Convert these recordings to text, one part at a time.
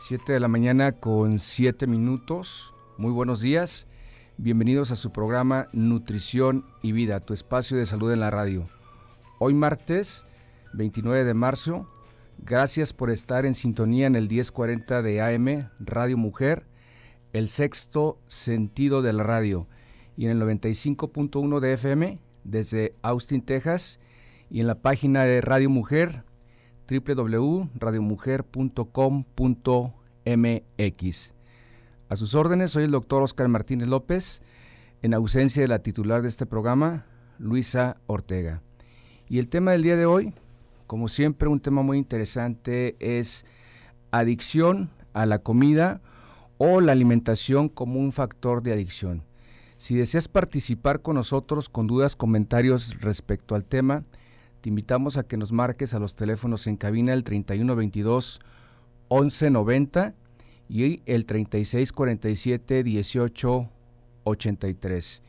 7 de la mañana con 7 minutos. Muy buenos días. Bienvenidos a su programa Nutrición y Vida, tu espacio de salud en la radio. Hoy martes 29 de marzo. Gracias por estar en sintonía en el 1040 de AM, Radio Mujer, el sexto sentido de la radio, y en el 95.1 de FM desde Austin, Texas, y en la página de Radio Mujer, www.radiomujer.com.mx. A sus órdenes, soy el doctor Oscar Martínez López, en ausencia de la titular de este programa, Luisa Ortega. Y el tema del día de hoy, como siempre, un tema muy interesante, es adicción a la comida o la alimentación como un factor de adicción. Si deseas participar con nosotros con dudas, comentarios respecto al tema, te invitamos a que nos marques a los teléfonos en cabina el 3122 1190 y el 3647 1883.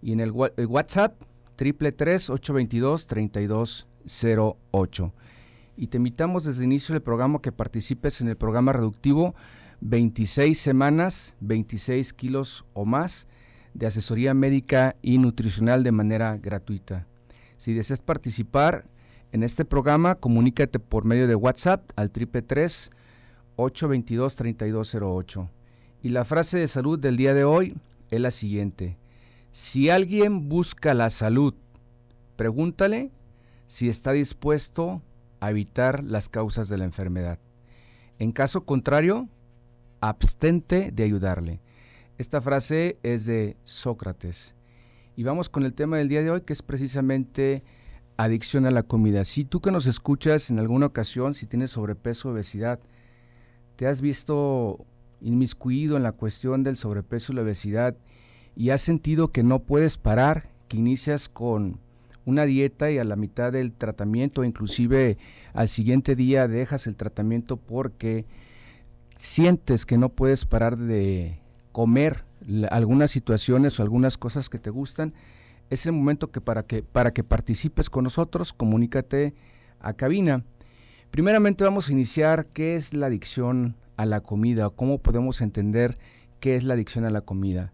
Y en el WhatsApp 333-822-3208. Y te invitamos desde el inicio del programa que participes en el programa reductivo 26 semanas, 26 kilos o más de asesoría médica y nutricional de manera gratuita. Si deseas participar en este programa, comunícate por medio de WhatsApp al 333-822-3208. Y la frase de salud del día de hoy es la siguiente: si alguien busca la salud, pregúntale si está dispuesto a evitar las causas de la enfermedad. En caso contrario, abstente de ayudarle. Esta frase es de Sócrates. Y vamos con el tema del día de hoy, que es precisamente adicción a la comida. Si tú que nos escuchas en alguna ocasión, si tienes sobrepeso o obesidad, te has visto inmiscuido en la cuestión del sobrepeso y la obesidad y has sentido que no puedes parar, que inicias con una dieta y a la mitad del tratamiento, inclusive al siguiente día dejas el tratamiento porque sientes que no puedes parar de comer algunas situaciones o algunas cosas que te gustan, es el momento que para que participes con nosotros, comunícate a cabina. Primeramente vamos a iniciar qué es la adicción a la comida, cómo podemos entender qué es la adicción a la comida.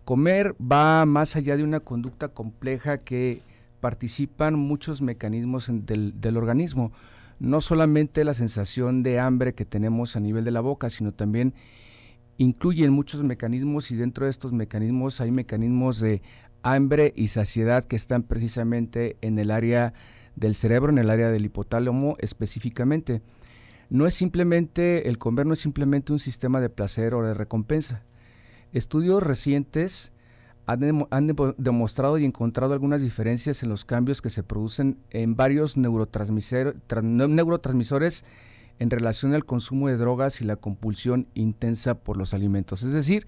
Comer va más allá de una conducta compleja que participan muchos mecanismos del organismo, no solamente la sensación de hambre que tenemos a nivel de la boca, sino también incluyen muchos mecanismos, y dentro de estos mecanismos hay mecanismos de hambre y saciedad que están precisamente en el área del cerebro, en el área del hipotálamo específicamente. No es simplemente, el comer no es simplemente un sistema de placer o de recompensa. Estudios recientes han demostrado y encontrado algunas diferencias en los cambios que se producen en varios neurotransmisores en relación al consumo de drogas y la compulsión intensa por los alimentos. Es decir,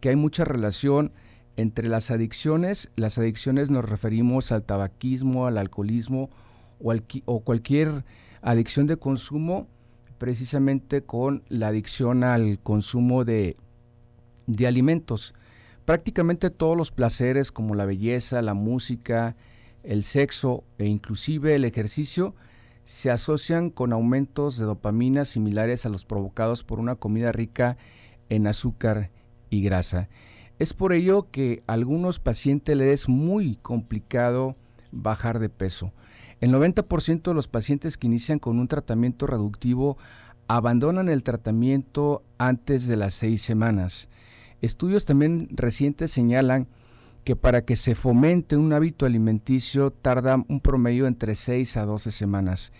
que hay mucha relación entre las adicciones. Las adicciones nos referimos al tabaquismo, al alcoholismo o cualquier adicción de consumo, precisamente con la adicción al consumo de alimentos. Prácticamente todos los placeres como la belleza, la música, el sexo e inclusive el ejercicio se asocian con aumentos de dopamina similares a los provocados por una comida rica en azúcar y grasa. Es por ello que a algunos pacientes les es muy complicado bajar de peso. El 90% de los pacientes que inician con un tratamiento reductivo abandonan el tratamiento antes de las 6 semanas. Estudios también recientes señalan que para que se fomente un hábito alimenticio tarda un promedio entre 6 a 12 semanas.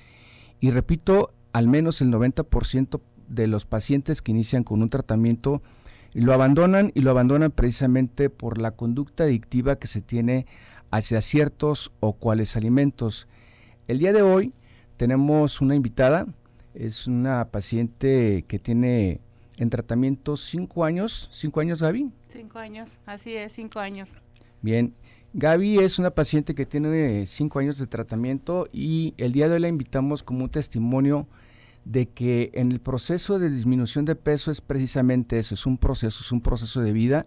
Y repito, al menos el 90% de los pacientes que inician con un tratamiento lo abandonan precisamente por la conducta adictiva que se tiene hacia ciertos o cuales alimentos. El día de hoy tenemos una invitada, es una paciente que tiene en tratamiento 5 años. ¿5 años, Gaby? 5 años, así es, 5 años. Bien, Gaby es una paciente que tiene 5 años de tratamiento y el día de hoy la invitamos como un testimonio de que en el proceso de disminución de peso es precisamente eso, es un proceso de vida.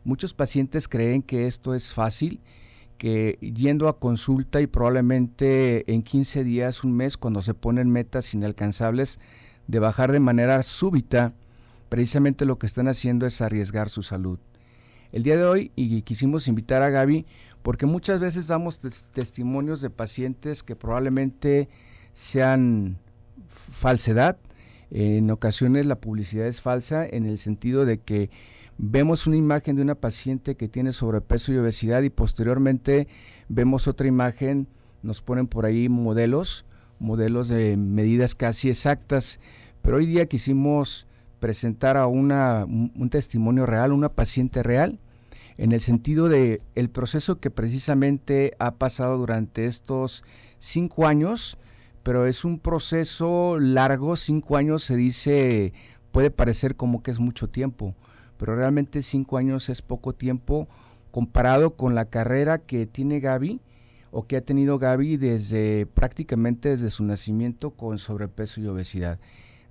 Muchos pacientes creen que esto es fácil, que yendo a consulta y probablemente en 15 días, un mes, cuando se ponen metas inalcanzables de bajar de manera súbita precisamente lo que están haciendo es arriesgar su salud. El día de hoy y quisimos invitar a Gaby porque muchas veces damos testimonios de pacientes que probablemente sean falsedad. En ocasiones la publicidad es falsa en el sentido de que vemos una imagen de una paciente que tiene sobrepeso y obesidad y posteriormente vemos otra imagen, nos ponen por ahí modelos de medidas casi exactas, pero hoy día quisimos presentar a un testimonio real, una paciente real, en el sentido de el proceso que precisamente ha pasado durante estos 5 años, pero es un proceso largo. 5 años se dice, puede parecer como que es mucho tiempo, pero realmente 5 años es poco tiempo comparado con la carrera que tiene Gaby o que ha tenido Gaby prácticamente desde su nacimiento con sobrepeso y obesidad.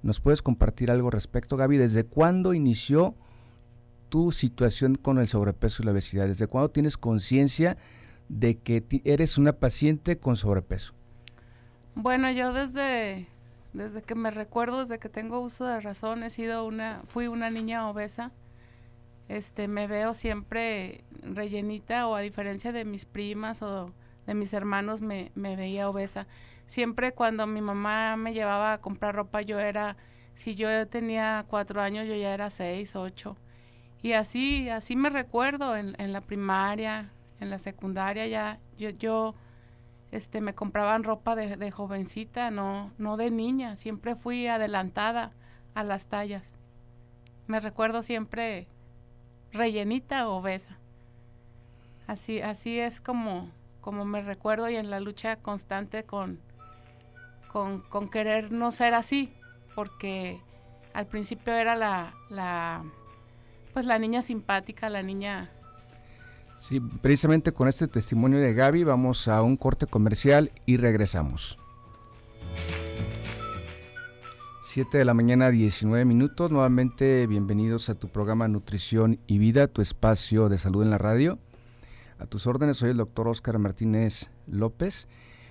¿Nos puedes compartir algo respecto, Gaby? ¿Desde cuándo inició tu situación con el sobrepeso y la obesidad? ¿Desde cuándo tienes conciencia de que eres una paciente con sobrepeso? Bueno, yo desde que me recuerdo, desde que tengo uso de razón, fui una niña obesa. Me veo siempre rellenita, o a diferencia de mis primas o de mis hermanos me veía obesa. Siempre cuando mi mamá me llevaba a comprar ropa, si yo tenía 4 años, yo ya era 6, 8. Y así me recuerdo en la primaria, en la secundaria ya, yo me compraban ropa de jovencita, no de niña. Siempre fui adelantada a las tallas. Me recuerdo siempre rellenita o obesa. Así es como me recuerdo, y en la lucha constante con querer no ser así, porque al principio era la niña simpática, la niña. Sí, precisamente con este testimonio de Gaby vamos a un corte comercial y regresamos. 7 de la mañana, 19 minutos. Nuevamente bienvenidos a tu programa Nutrición y Vida, tu espacio de salud en la radio. A tus órdenes, soy el doctor Óscar Martínez López,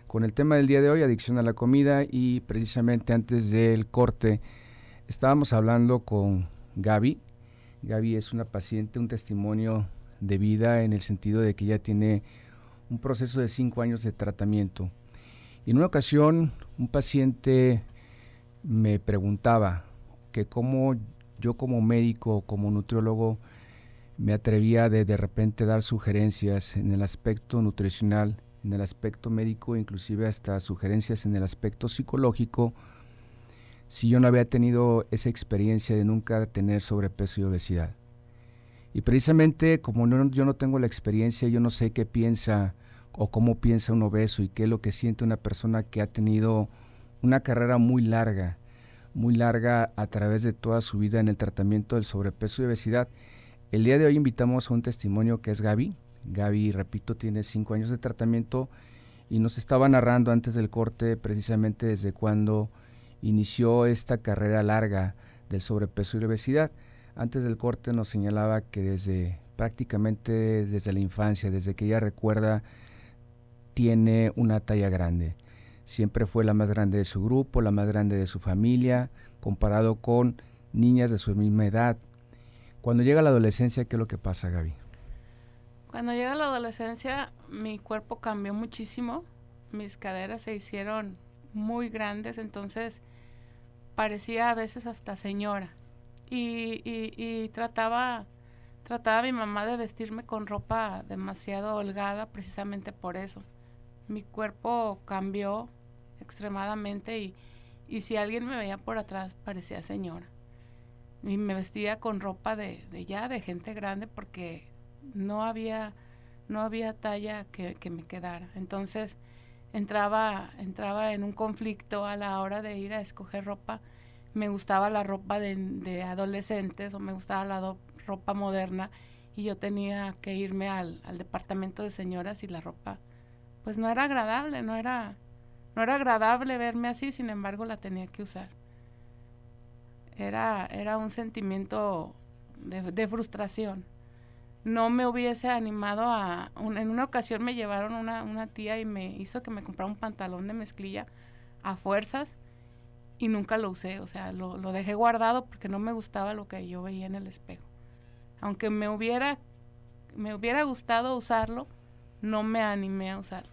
con el tema del día de hoy, adicción a la comida, y precisamente antes del corte estábamos hablando con Gaby. Gaby es una paciente, un testimonio de vida en el sentido de que ella tiene un proceso de 5 años de tratamiento. Y en una ocasión un paciente me preguntaba que cómo yo como médico, como nutriólogo, me atrevía de repente dar sugerencias en el aspecto nutricional, en el aspecto médico, inclusive hasta sugerencias en el aspecto psicológico, si yo no había tenido esa experiencia de nunca tener sobrepeso y obesidad. Y precisamente como yo no tengo la experiencia, yo no sé qué piensa o cómo piensa un obeso y qué es lo que siente una persona que ha tenido una carrera muy larga a través de toda su vida en el tratamiento del sobrepeso y obesidad. El día de hoy invitamos a un testimonio que es Gaby. Gaby, repito, tiene 5 años de tratamiento y nos estaba narrando antes del corte precisamente desde cuando inició esta carrera larga del sobrepeso y la obesidad. Antes del corte nos señalaba que prácticamente desde la infancia, desde que ella recuerda, tiene una talla grande. Siempre fue la más grande de su grupo, la más grande de su familia, comparado con niñas de su misma edad. Cuando llega la adolescencia, ¿qué es lo que pasa, Gaby? Cuando llega la adolescencia, mi cuerpo cambió muchísimo. Mis caderas se hicieron muy grandes, entonces parecía a veces hasta señora. Y trataba a mi mamá de vestirme con ropa demasiado holgada precisamente por eso. Mi cuerpo cambió extremadamente y si alguien me veía por atrás parecía señora. Y me vestía con ropa de gente grande porque no había talla que me quedara. Entonces entraba en un conflicto a la hora de ir a escoger ropa. Me gustaba la ropa de adolescentes o me gustaba la ropa moderna y yo tenía que irme al departamento de señoras y la ropa pues no era agradable, no era agradable verme así, sin embargo la tenía que usar. Era un sentimiento de frustración. No me hubiese animado en una ocasión me llevaron una tía y me hizo que me comprara un pantalón de mezclilla a fuerzas y nunca lo usé, o sea, lo dejé guardado porque no me gustaba lo que yo veía en el espejo. Aunque me hubiera gustado usarlo, no me animé a usarlo,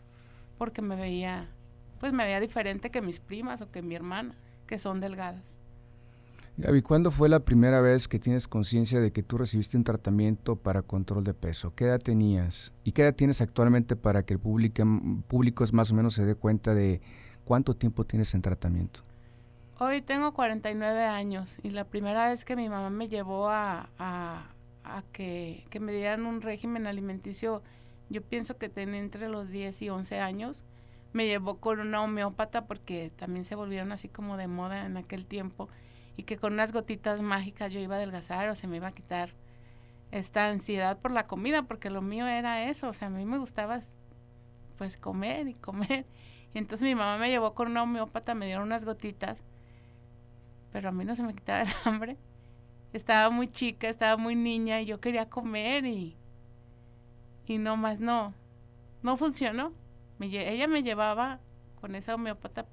porque me veía diferente que mis primas o que mi hermana, que son delgadas. Gaby, ¿cuándo fue la primera vez que tienes conciencia de que tú recibiste un tratamiento para control de peso? ¿Qué edad tenías? ¿Y qué edad tienes actualmente para que el público más o menos se dé cuenta de cuánto tiempo tienes en tratamiento? Hoy tengo 49 años y la primera vez que mi mamá me llevó a que me dieran un régimen alimenticio, yo pienso que tenía entre los 10 y 11 años. Me llevó con una homeópata porque también se volvieron así como de moda en aquel tiempo, y que con unas gotitas mágicas yo iba a adelgazar o se me iba a quitar esta ansiedad por la comida, porque lo mío era eso, o sea, a mí me gustaba pues comer y comer. Y entonces mi mamá me llevó con una homeópata, me dieron unas gotitas, pero a mí no se me quitaba el hambre. Estaba muy chica, estaba muy niña y yo quería comer y nomás no funcionó. Ella me llevaba con esa homeópata,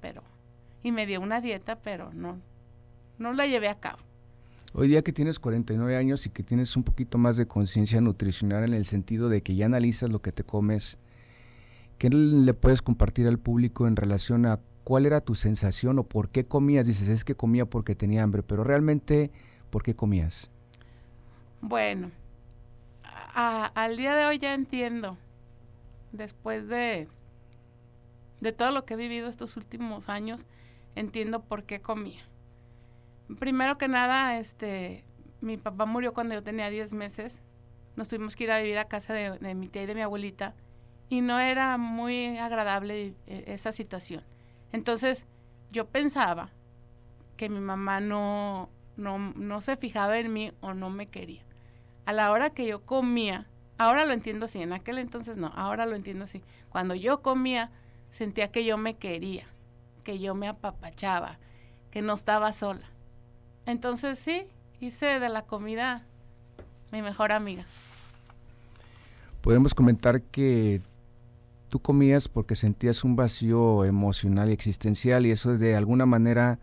y me dio una dieta, pero no la llevé a cabo. Hoy día que tienes 49 años y que tienes un poquito más de conciencia nutricional en el sentido de que ya analizas lo que te comes, ¿qué le puedes compartir al público en relación a cuál era tu sensación o por qué comías? Dices, es que comía porque tenía hambre, pero realmente, ¿por qué comías? Bueno, al día de hoy ya entiendo, después de todo lo que he vivido estos últimos años, entiendo por qué comía. Primero que nada, mi papá murió cuando yo tenía 10 meses. Nos tuvimos que ir a vivir a casa de mi tía y de mi abuelita, y no era muy agradable esa situación. Entonces, yo pensaba que mi mamá no se fijaba en mí o no me quería. A la hora que yo comía, ahora lo entiendo así, en aquel entonces no, ahora lo entiendo así. Cuando yo comía, sentía que yo me quería, que yo me apapachaba, que no estaba sola. Entonces sí, hice de la comida mi mejor amiga. Podemos comentar que tú comías porque sentías un vacío emocional y existencial, y eso de alguna manera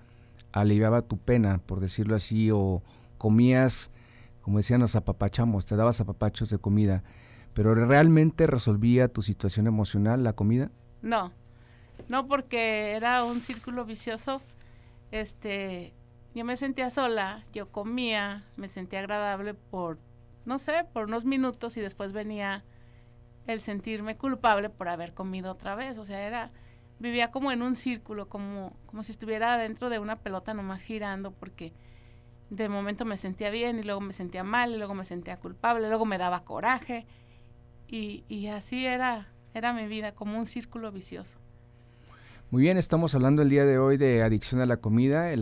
aliviaba tu pena, por decirlo así, o comías, como decían, nos apapachamos, te dabas apapachos de comida, pero ¿realmente resolvía tu situación emocional la comida? No, porque era un círculo vicioso. Yo me sentía sola, yo comía, me sentía agradable por unos minutos, y después venía el sentirme culpable por haber comido otra vez. O sea, vivía como en un círculo, como si estuviera dentro de una pelota nomás girando, porque de momento me sentía bien y luego me sentía mal y luego me sentía culpable, luego me daba coraje y así era mi vida, como un círculo vicioso. Muy bien, estamos hablando el día de hoy de adicción a la comida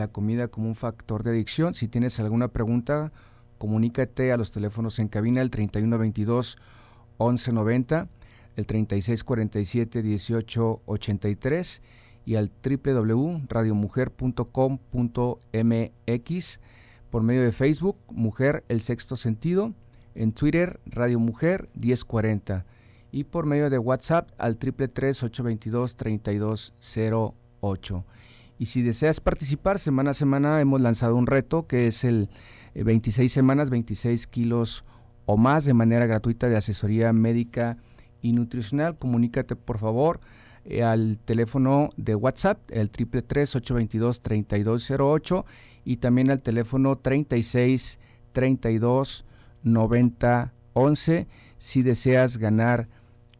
como un factor de adicción. Si tienes alguna pregunta, comunícate a los teléfonos en cabina, el 3122-1190, el 3647-1883 y al www.radiomujer.com.mx, por medio de Facebook, Mujer El Sexto Sentido, en Twitter, Radio Mujer 1040, y por medio de WhatsApp al 333-822-3208. Y si deseas participar, semana a semana hemos lanzado un reto que es el 26 semanas, 26 kilos o más, de manera gratuita, de asesoría médica y nutricional. Comunícate por favor al teléfono de WhatsApp, el 333-822-3208, y también al teléfono 36-32-90-11 si deseas ganar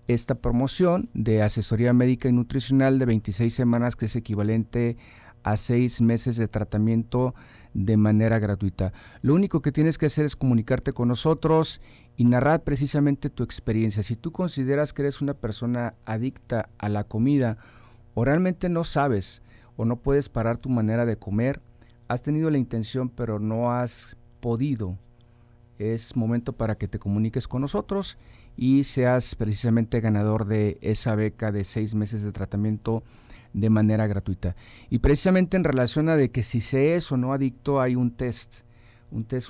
esta promoción de asesoría médica y nutricional de 26 semanas, que es equivalente a 6 meses de tratamiento de manera gratuita. Lo único que tienes que hacer es comunicarte con nosotros y narrar precisamente tu experiencia. Si tú consideras que eres una persona adicta a la comida, o realmente no sabes o no puedes parar tu manera de comer, has tenido la intención pero no has podido, es momento para que te comuniques con nosotros y seas precisamente ganador de esa beca de 6 meses de tratamiento de manera gratuita. Y precisamente en relación a de que si se es o no adicto, hay un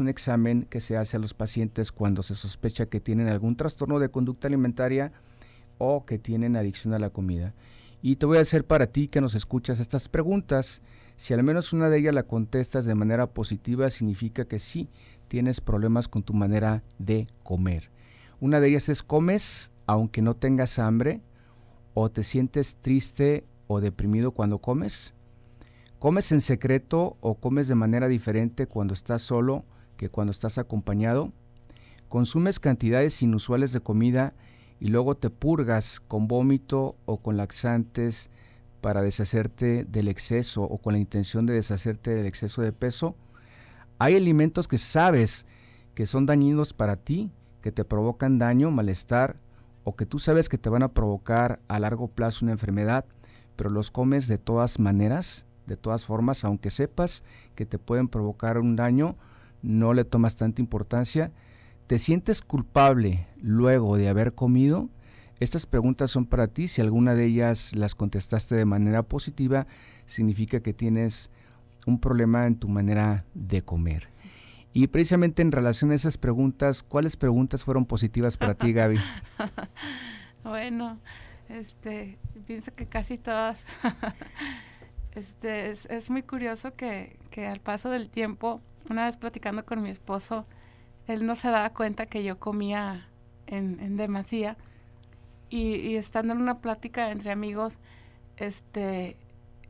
examen que se hace a los pacientes cuando se sospecha que tienen algún trastorno de conducta alimentaria o que tienen adicción a la comida. Y te voy a hacer, para ti que nos escuchas, estas preguntas. Si al menos una de ellas la contestas de manera positiva, significa que sí tienes problemas con tu manera de comer. Una de ellas es: comes aunque no tengas hambre, o te sientes triste o deprimido cuando comes. ¿Comes en secreto o comes de manera diferente cuando estás solo que cuando estás acompañado? ¿Consumes cantidades inusuales de comida y luego te purgas con vómito o con laxantes para deshacerte del exceso o con la intención de deshacerte del exceso de peso? ¿Hay alimentos que sabes que son dañinos para ti, que te provocan daño, malestar, o que tú sabes que te van a provocar a largo plazo una enfermedad, pero los comes de todas maneras, de todas formas, aunque sepas que te pueden provocar un daño, no le tomas tanta importancia? ¿Te sientes culpable luego de haber comido? Estas preguntas son para ti. Si alguna de ellas las contestaste de manera positiva, significa que tienes un problema en tu manera de comer. Y precisamente en relación a esas preguntas, ¿cuáles preguntas fueron positivas para ti, Gaby? Bueno, pienso que casi todas. Es muy curioso que al paso del tiempo, una vez platicando con mi esposo, él no se daba cuenta que yo comía en demasía, y estando en una plática entre amigos,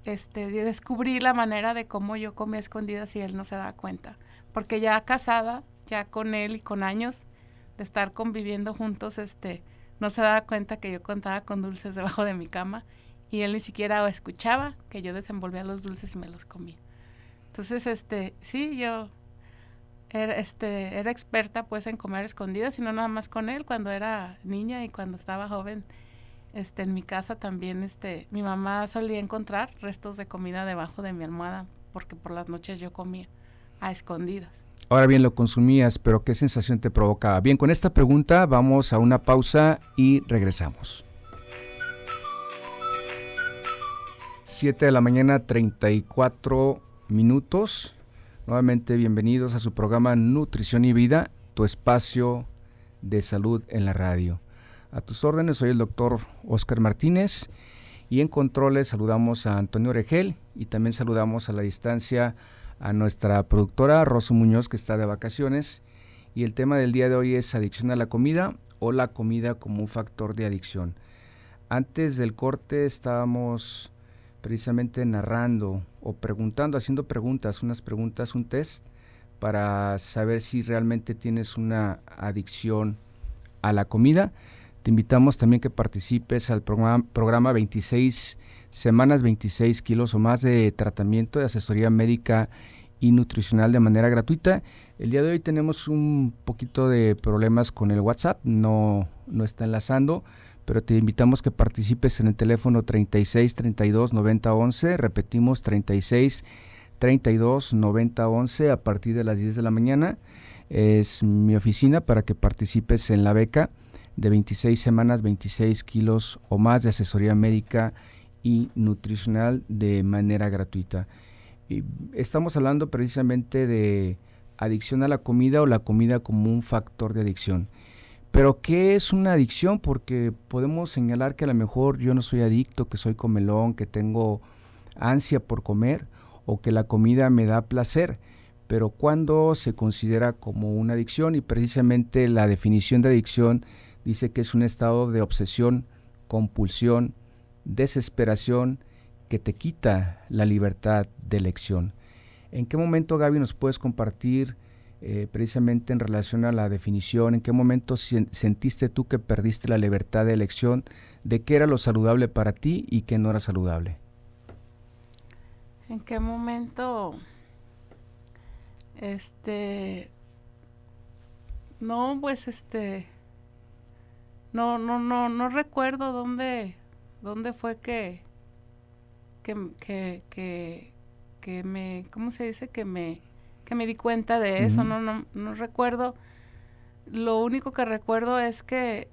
descubrí la manera de cómo yo comía escondidas y él no se daba cuenta, porque ya casada, ya con él y con años de estar conviviendo juntos, no se daba cuenta que yo contaba con dulces debajo de mi cama, y él ni siquiera escuchaba que yo desenvolvía los dulces y me los comía. Entonces, sí, yo era experta pues en comer escondidas, y no nada más con él, cuando era niña y cuando estaba joven, en mi casa también, mi mamá solía encontrar restos de comida debajo de mi almohada, porque por las noches yo comía a escondidas. Ahora bien, lo consumías, pero ¿qué sensación te provocaba? Bien, con esta pregunta vamos a una pausa y regresamos. 7 de la mañana, 34 minutos. Nuevamente bienvenidos a su programa Nutrición y Vida, tu espacio de salud en la radio. A tus órdenes, soy el doctor Oscar Martínez, y en controles saludamos a Antonio Oregel, y también saludamos a la distancia a nuestra productora Rosa Muñoz, que está de vacaciones. Y el tema del día de hoy es adicción a la comida, o la comida como un factor de adicción. Antes del corte estábamos precisamente narrando o preguntando, haciendo preguntas, un test para saber si realmente tienes una adicción a la comida. Te invitamos también que participes al programa 26 semanas, 26 kilos o más de tratamiento de asesoría médica y nutricional de manera gratuita. El día de hoy tenemos un poquito de problemas con el WhatsApp, no está enlazando, pero te invitamos que participes en el teléfono 36 32 90 11, repetimos 36 32 90 11 a partir de las 10 de la mañana. Es mi oficina para que participes en la beca de 26 semanas, 26 kilos o más de asesoría médica y nutricional de manera gratuita. Y estamos hablando precisamente de adicción a la comida, o la comida como un factor de adicción. Pero ¿qué es una adicción? Porque podemos señalar que a lo mejor yo no soy adicto, que soy comelón, que tengo ansia por comer, o que la comida me da placer. Pero ¿cuándo se considera como una adicción? Y precisamente la definición de adicción dice que es un estado de obsesión, compulsión, desesperación que te quita la libertad de elección. ¿En qué momento, Gaby, nos puedes compartir precisamente en relación a la definición, en qué momento sentiste tú que perdiste la libertad de elección de qué era lo saludable para ti y qué no era saludable? ¿En qué momento? No, pues no recuerdo dónde fue que me, ¿cómo se dice? Que me di cuenta de eso. No recuerdo. Lo único que recuerdo es que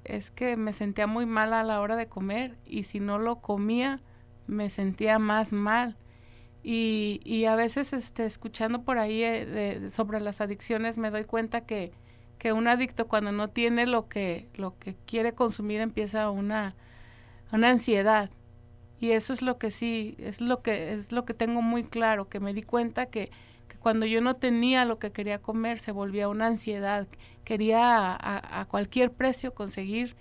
me sentía muy mal a la hora de comer, y si no lo comía me sentía más mal. Y a veces escuchando por ahí sobre las adicciones, me doy cuenta que un adicto, cuando no tiene lo que quiere consumir, empieza una ansiedad. Y eso es lo que sí, es lo que tengo muy claro, que me di cuenta que cuando yo no tenía lo que quería comer se volvía una ansiedad. Quería a cualquier precio conseguir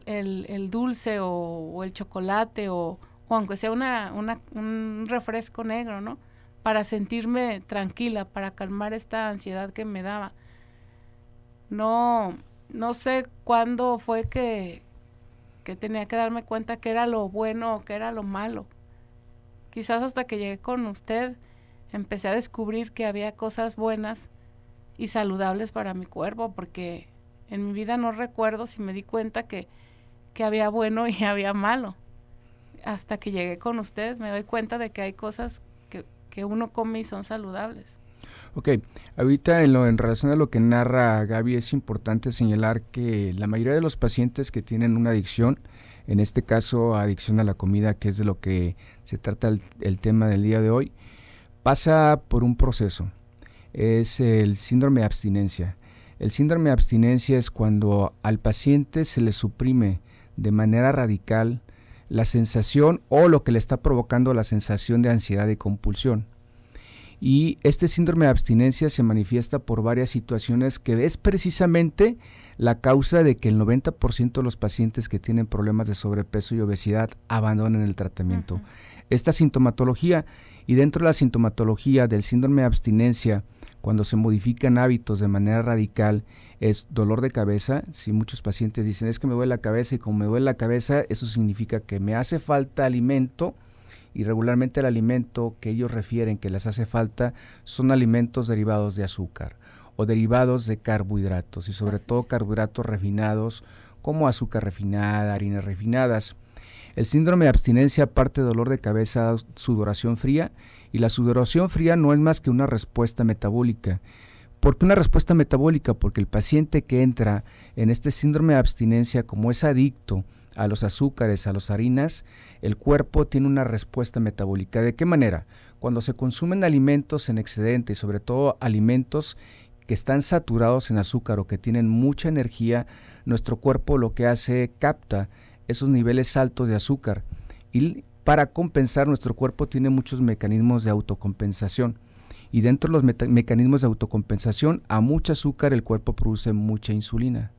el dulce o el chocolate o aunque sea un refresco negro, ¿no? Para sentirme tranquila, para calmar esta ansiedad que me daba. No sé cuándo fue que tenía que darme cuenta que era lo bueno o que era lo malo. Quizás hasta que llegué con usted empecé a descubrir que había cosas buenas y saludables para mi cuerpo, porque en mi vida no recuerdo si me di cuenta que había bueno y había malo. Hasta que llegué con usted me doy cuenta de que hay cosas que uno come y son saludables. Ok, ahorita en relación a lo que narra Gaby, es importante señalar que la mayoría de los pacientes que tienen una adicción, en este caso adicción a la comida, que es de lo que se trata el tema del día de hoy, pasa por un proceso. Es el síndrome de abstinencia. El síndrome de abstinencia es cuando al paciente se le suprime de manera radical la sensación o lo que le está provocando la sensación de ansiedad y compulsión. Y este síndrome de abstinencia se manifiesta por varias situaciones que es precisamente la causa de que el 90% de los pacientes que tienen problemas de sobrepeso y obesidad abandonen el tratamiento. Esta sintomatología, y dentro de la sintomatología del síndrome de abstinencia, cuando se modifican hábitos de manera radical, es dolor de cabeza. Si muchos pacientes dicen, es que me duele la cabeza, y como me duele la cabeza, eso significa que me hace falta alimento. Y regularmente el alimento que ellos refieren que les hace falta son alimentos derivados de azúcar o derivados de carbohidratos, y sobre todo carbohidratos refinados como azúcar refinada, harinas refinadas. El síndrome de abstinencia, aparte de dolor de cabeza, sudoración fría, y la sudoración fría no es más que una respuesta metabólica. ¿Por qué una respuesta metabólica? Porque el paciente que entra en este síndrome de abstinencia, como es adicto a los azúcares, a las harinas, el cuerpo tiene una respuesta metabólica. ¿De qué manera? Cuando se consumen alimentos en excedente, y sobre todo alimentos que están saturados en azúcar o que tienen mucha energía, nuestro cuerpo lo que hace, capta esos niveles altos de azúcar, y para compensar nuestro cuerpo tiene muchos mecanismos de autocompensación. Y dentro de los mecanismos de autocompensación, a mucho azúcar el cuerpo produce mucha insulina.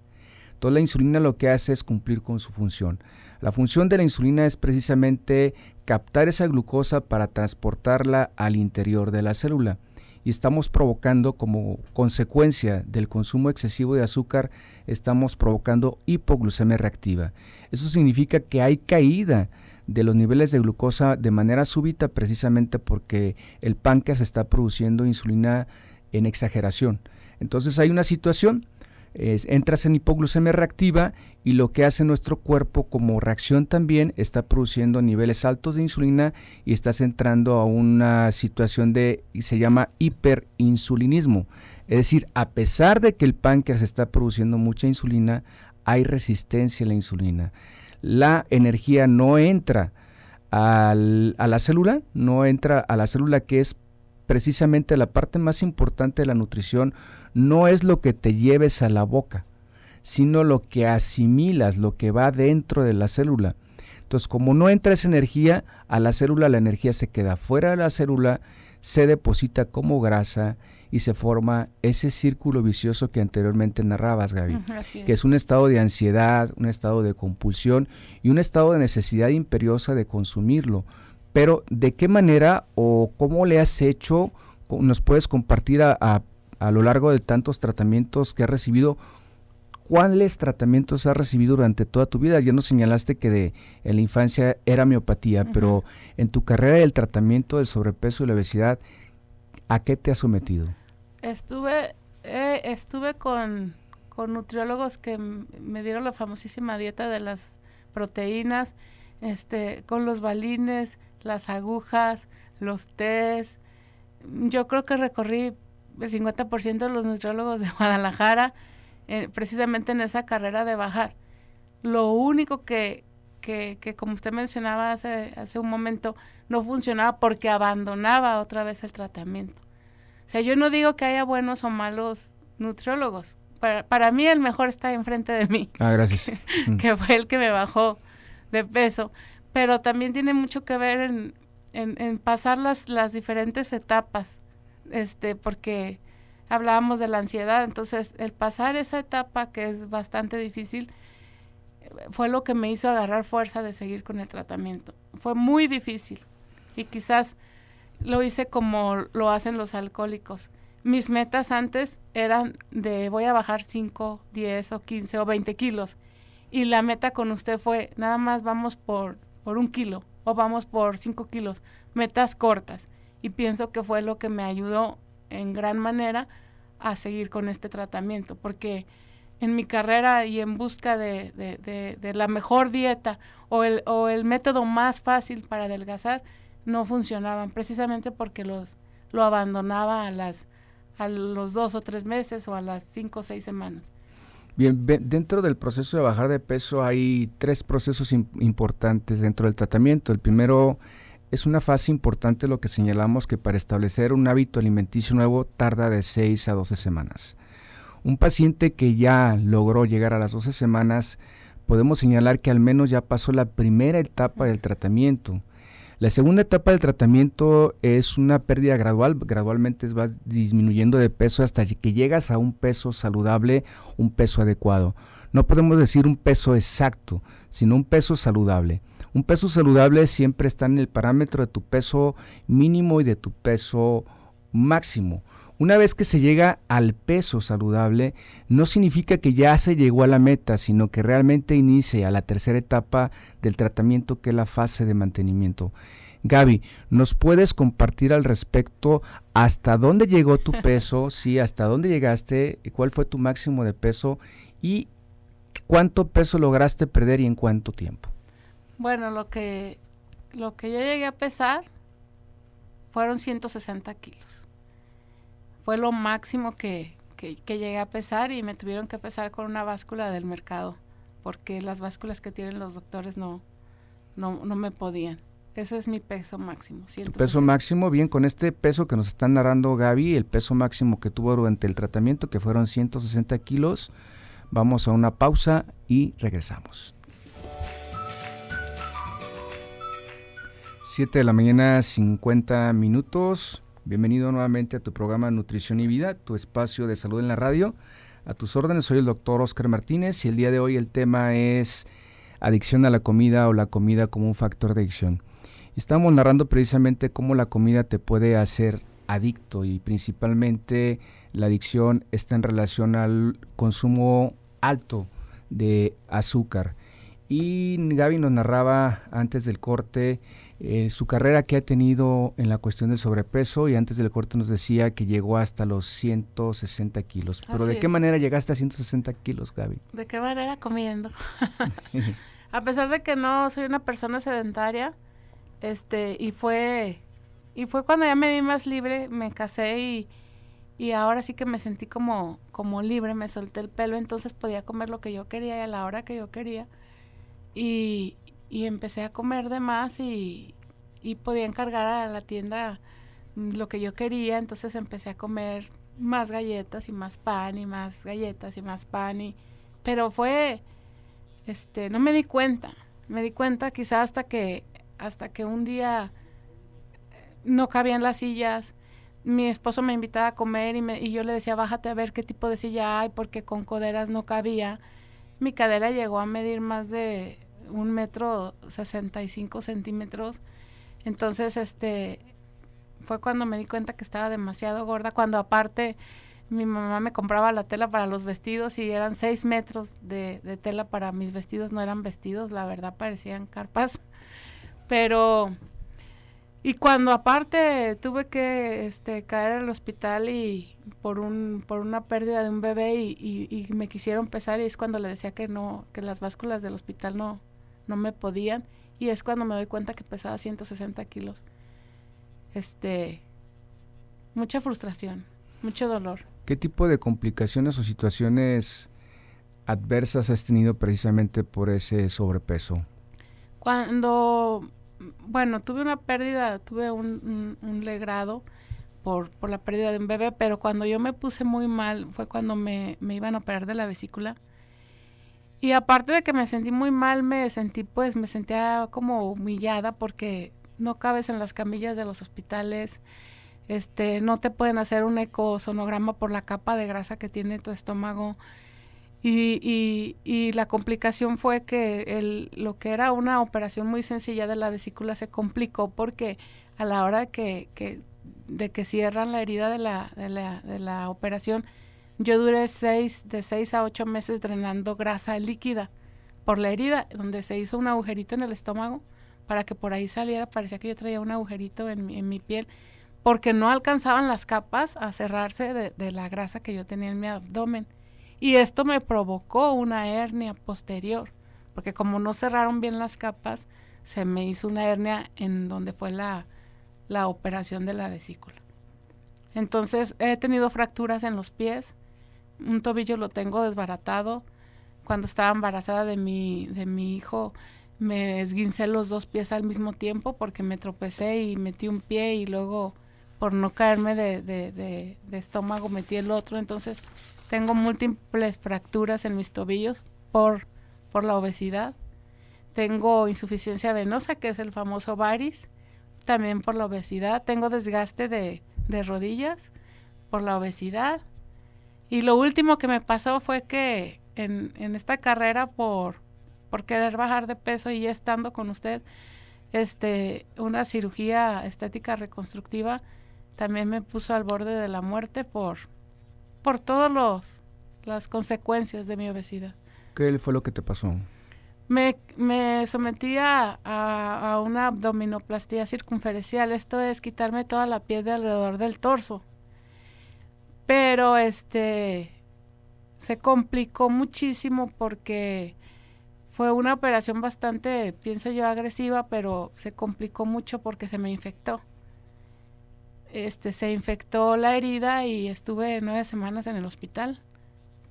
Entonces la insulina lo que hace es cumplir con su función. La función de la insulina es precisamente captar esa glucosa para transportarla al interior de la célula. Y estamos provocando, como consecuencia del consumo excesivo de azúcar, estamos provocando hipoglucemia reactiva. Eso significa que hay caída de los niveles de glucosa de manera súbita, precisamente porque el páncreas está produciendo insulina en exageración. Entonces hay una situación, entras en hipoglucemia reactiva, y lo que hace nuestro cuerpo como reacción también está produciendo niveles altos de insulina, y estás entrando a una situación se llama hiperinsulinismo. Es decir, a pesar de que el páncreas está produciendo mucha insulina, hay resistencia a la insulina. La energía no entra a la célula, que es precisamente la parte más importante de la nutrición. No es lo que te lleves a la boca, sino lo que asimilas, lo que va dentro de la célula. Entonces, como no entra esa energía a la célula, la energía se queda fuera de la célula, se deposita como grasa y se forma ese círculo vicioso que anteriormente narrabas, Gaby, que es un estado de ansiedad, un estado de compulsión y un estado de necesidad imperiosa de consumirlo. Pero, ¿de qué manera o cómo le has hecho? ¿Nos puedes compartir a lo largo de tantos tratamientos que has recibido? ¿Cuáles tratamientos has recibido durante toda tu vida? Ya nos señalaste que en la infancia era miopatía, pero en tu carrera del tratamiento del sobrepeso y la obesidad, ¿a qué te has sometido? Estuve con nutriólogos que me dieron la famosísima dieta de las proteínas, con los balines, las agujas, los tés. Yo creo que recorrí el 50% de los nutriólogos de Guadalajara, precisamente en esa carrera de bajar. Lo único que como usted mencionaba hace un momento, no funcionaba porque abandonaba otra vez el tratamiento. O sea, yo no digo que haya buenos o malos nutriólogos. Para mí el mejor está enfrente de mí. Gracias. Que fue el que me bajó de peso. pero también tiene mucho que ver en pasar las diferentes etapas, porque hablábamos de la ansiedad, entonces el pasar esa etapa que es bastante difícil fue lo que me hizo agarrar fuerza de seguir con el tratamiento. Fue muy difícil y quizás lo hice como lo hacen los alcohólicos. Mis metas antes eran de voy a bajar 5, 10 o 15 o 20 kilos y la meta con usted fue nada más vamos por 1 kilo o vamos por 5 kilos, metas cortas, y pienso que fue lo que me ayudó en gran manera a seguir con este tratamiento, porque en mi carrera y en busca de la mejor dieta o el método más fácil para adelgazar no funcionaban, precisamente porque lo abandonaba a los 2 o 3 meses o a las 5 o 6 semanas. Bien, dentro del proceso de bajar de peso hay 3 procesos importantes dentro del tratamiento. El primero es una fase importante, lo que señalamos, que para establecer un hábito alimenticio nuevo tarda de 6 a 12 semanas. Un paciente que ya logró llegar a las 12 semanas, podemos señalar que al menos ya pasó la primera etapa del tratamiento. La segunda etapa del tratamiento es una pérdida gradual, gradualmente vas disminuyendo de peso hasta que llegas a un peso saludable, un peso adecuado. No podemos decir un peso exacto, sino un peso saludable. Un peso saludable siempre está en el parámetro de tu peso mínimo y de tu peso máximo. Una vez que se llega al peso saludable, no significa que ya se llegó a la meta, sino que realmente inicia la tercera etapa del tratamiento, que es la fase de mantenimiento. Gaby, ¿nos puedes compartir al respecto hasta dónde llegó tu peso? Sí, hasta dónde llegaste, cuál fue tu máximo de peso y cuánto peso lograste perder y en cuánto tiempo. Bueno, lo que yo llegué a pesar fueron 160 kilos. Fue lo máximo que llegué a pesar y me tuvieron que pesar con una báscula del mercado, porque las básculas que tienen los doctores no me podían. Ese es mi peso máximo. 160. Tu peso máximo, bien, con este peso que nos están narrando Gaby, el peso máximo que tuvo durante el tratamiento, que fueron 160 kilos. Vamos a una pausa y regresamos. 7 de la mañana, 50 minutos. Bienvenido nuevamente a tu programa Nutrición y Vida, tu espacio de salud en la radio. A tus órdenes, soy el doctor Oscar Martínez y el día de hoy el tema es adicción a la comida o la comida como un factor de adicción. Estamos narrando precisamente cómo la comida te puede hacer adicto y principalmente la adicción está en relación al consumo alto de azúcar. Y Gaby nos narraba antes del corte su carrera que ha tenido en la cuestión del sobrepeso, y antes del corte nos decía que llegó hasta los 160 kilos. ¿Pero Así de qué es. manera llegaste a 160 kilos, Gaby? ¿De qué manera? Comiendo. A pesar de que no soy una persona sedentaria, y fue cuando ya me vi más libre, me casé y ahora sí que me sentí como libre, me solté el pelo, entonces podía comer lo que yo quería y a la hora que yo quería. Y empecé a comer de más y podía encargar a la tienda lo que yo quería, entonces empecé a comer más galletas y más pan y más galletas y más pan, pero fue, no me di cuenta quizás hasta que un día no cabían las sillas, mi esposo me invitaba a comer y yo le decía bájate a ver qué tipo de silla hay porque con coderas no cabía, mi cadera llegó a medir más de 1.65 metros, entonces fue cuando me di cuenta que estaba demasiado gorda, cuando aparte mi mamá me compraba la tela para los vestidos y eran 6 metros de tela para mis vestidos, no eran vestidos, la verdad parecían carpas, y cuando aparte tuve que caer al hospital y por una pérdida de un bebé y me quisieron pesar, y es cuando le decía que no, que las básculas del hospital no me podían, y es cuando me doy cuenta que pesaba 160 kilos. Mucha frustración, mucho dolor. ¿Qué tipo de complicaciones o situaciones adversas has tenido precisamente por ese sobrepeso? Tuve una pérdida, tuve un legrado por la pérdida de un bebé, pero cuando yo me puse muy mal fue cuando me iban a operar de la vesícula. Y aparte de que me sentí muy mal, me sentía como humillada porque no cabes en las camillas de los hospitales, no te pueden hacer un ecosonograma por la capa de grasa que tiene tu estómago. Y la complicación fue que lo que era una operación muy sencilla de la vesícula se complicó porque a la hora de que cierran la herida de la operación, yo duré de 6 a 8 meses drenando grasa líquida por la herida, donde se hizo un agujerito en el estómago para que por ahí saliera. Parecía que yo traía un agujerito en mi piel, porque no alcanzaban las capas a cerrarse de la grasa que yo tenía en mi abdomen. Y esto me provocó una hernia posterior, porque como no cerraron bien las capas, se me hizo una hernia en donde fue la operación de la vesícula. Entonces he tenido fracturas en los pies, un tobillo lo tengo desbaratado. Cuando estaba embarazada de mi hijo, me esguincé los 2 pies al mismo tiempo porque me tropecé y metí un pie y luego por no caerme de estómago metí el otro. Entonces tengo múltiples fracturas en mis tobillos por la obesidad. Tengo insuficiencia venosa, que es el famoso varis, también por la obesidad. Tengo desgaste de rodillas por la obesidad. Y lo último que me pasó fue que en esta carrera por querer bajar de peso y ya estando con usted, una cirugía estética reconstructiva también me puso al borde de la muerte por todas las consecuencias de mi obesidad. ¿Qué fue lo que te pasó? Me sometí a una abdominoplastía circunferencial. Esto es quitarme toda la piel de alrededor del torso. Pero se complicó muchísimo porque fue una operación bastante, pienso yo, agresiva, pero se complicó mucho porque se me infectó. Se infectó la herida y estuve 9 semanas en el hospital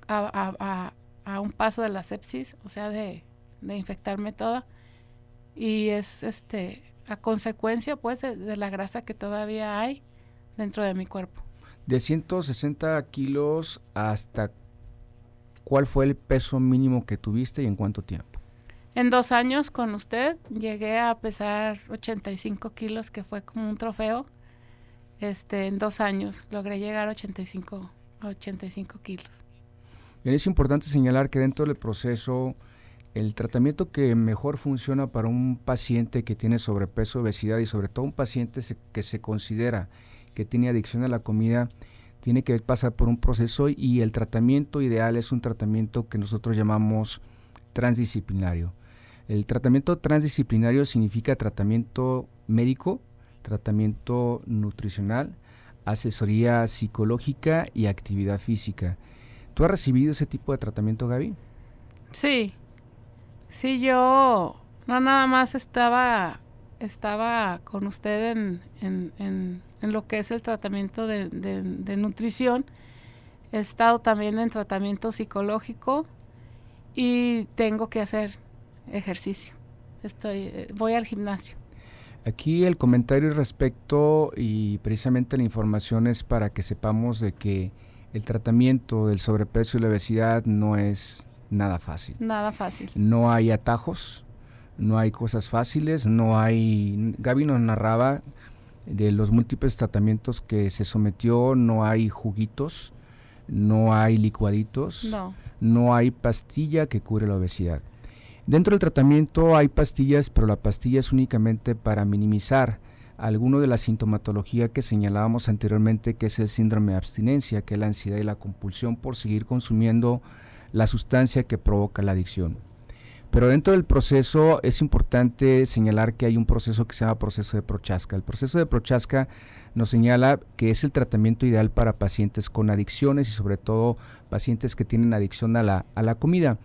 a un paso de la sepsis, o sea, de infectarme toda. Y es a consecuencia pues de la grasa que todavía hay dentro de mi cuerpo. De 160 kilos, ¿hasta cuál fue el peso mínimo que tuviste y en cuánto tiempo? En 2 años con usted llegué a pesar 85 kilos, que fue como un trofeo. En 2 años logré llegar a 85 kilos. Bien, es importante señalar que dentro del proceso, el tratamiento que mejor funciona para un paciente que tiene sobrepeso, obesidad y sobre todo un paciente que se considera que tiene adicción a la comida, tiene que pasar por un proceso, y el tratamiento ideal es un tratamiento que nosotros llamamos transdisciplinario. El tratamiento transdisciplinario significa tratamiento médico, tratamiento nutricional, asesoría psicológica y actividad física. ¿Tú has recibido ese tipo de tratamiento, Gaby? Sí, yo no nada más estaba con usted en lo que es el tratamiento de nutrición. He estado también en tratamiento psicológico y tengo que hacer ejercicio. Voy al gimnasio. Aquí el comentario respecto y precisamente la información es para que sepamos de que el tratamiento del sobrepeso y la obesidad no es nada fácil. Nada fácil. No hay atajos, no hay cosas fáciles, no hay... Gaby nos narraba de los múltiples tratamientos que se sometió. No hay juguitos, no hay licuaditos, no hay pastilla que cure la obesidad. Dentro del tratamiento hay pastillas, pero la pastilla es únicamente para minimizar alguno de la sintomatología que señalábamos anteriormente, que es el síndrome de abstinencia, que es la ansiedad y la compulsión por seguir consumiendo la sustancia que provoca la adicción. Pero dentro del proceso es importante señalar que hay un proceso que se llama proceso de Prochaska. El proceso de Prochaska nos señala que es el tratamiento ideal para pacientes con adicciones y sobre todo pacientes que tienen adicción a la comida.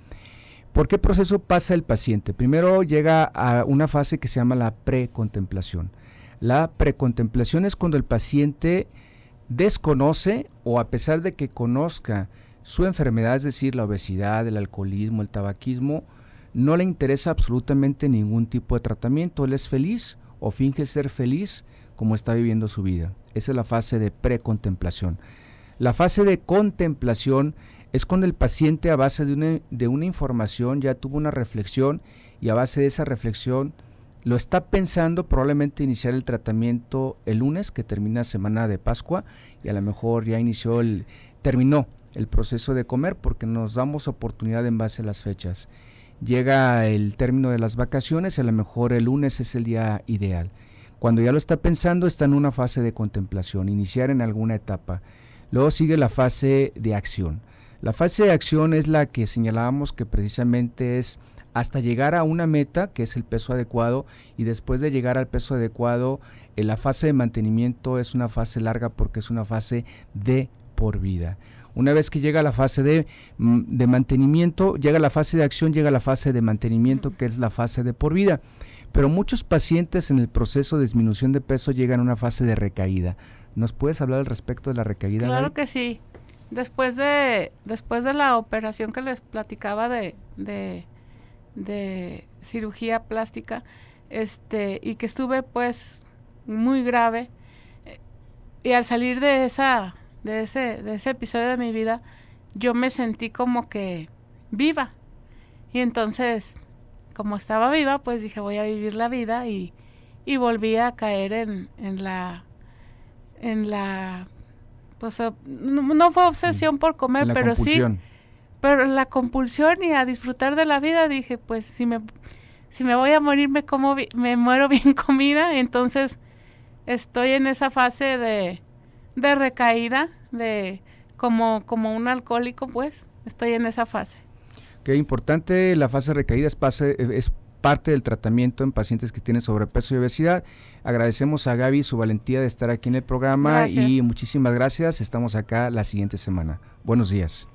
¿Por qué proceso pasa el paciente? Primero llega a una fase que se llama la precontemplación. La precontemplación es cuando el paciente desconoce, o a pesar de que conozca su enfermedad, es decir, la obesidad, el alcoholismo, el tabaquismo, no le interesa absolutamente ningún tipo de tratamiento. Él es feliz o finge ser feliz como está viviendo su vida. Esa es la fase de precontemplación. La fase de contemplación es cuando el paciente a base de una información ya tuvo una reflexión y a base de esa reflexión lo está pensando probablemente iniciar el tratamiento el lunes, que termina semana de Pascua, y a lo mejor ya terminó el proceso de comer, porque nos damos oportunidad en base a las fechas. Llega el término de las vacaciones y a lo mejor el lunes es el día ideal. Cuando ya lo está pensando, está en una fase de contemplación, iniciar en alguna etapa. Luego sigue la fase de acción. La fase de acción es la que señalábamos, que precisamente es hasta llegar a una meta, que es el peso adecuado, y después de llegar al peso adecuado, la fase de mantenimiento es una fase larga, porque es una fase de por vida. Una vez que llega la fase de mantenimiento, llega la fase de acción, llega la fase de mantenimiento, que es la fase de por vida. Pero muchos pacientes en el proceso de disminución de peso llegan a una fase de recaída. ¿Nos puedes hablar al respecto de la recaída, Claro Gaby? que sí. Después de la operación que les platicaba de cirugía plástica, y que estuve pues muy grave, y al salir de ese episodio de mi vida, yo me sentí como que viva. Y entonces, como estaba viva, pues dije, voy a vivir la vida, y volví a caer en la pues no fue obsesión por comer, pero compulsión. sí, pero la compulsión y a disfrutar de la vida. Dije, pues si me voy a morir, me muero bien comida. Entonces estoy en esa fase de recaída, como un alcohólico, pues estoy en esa fase. Qué importante, la fase de recaída es parte del tratamiento en pacientes que tienen sobrepeso y obesidad. Agradecemos a Gaby su valentía de estar aquí en el programa. Gracias. Y muchísimas gracias. Estamos acá la siguiente semana. Buenos días.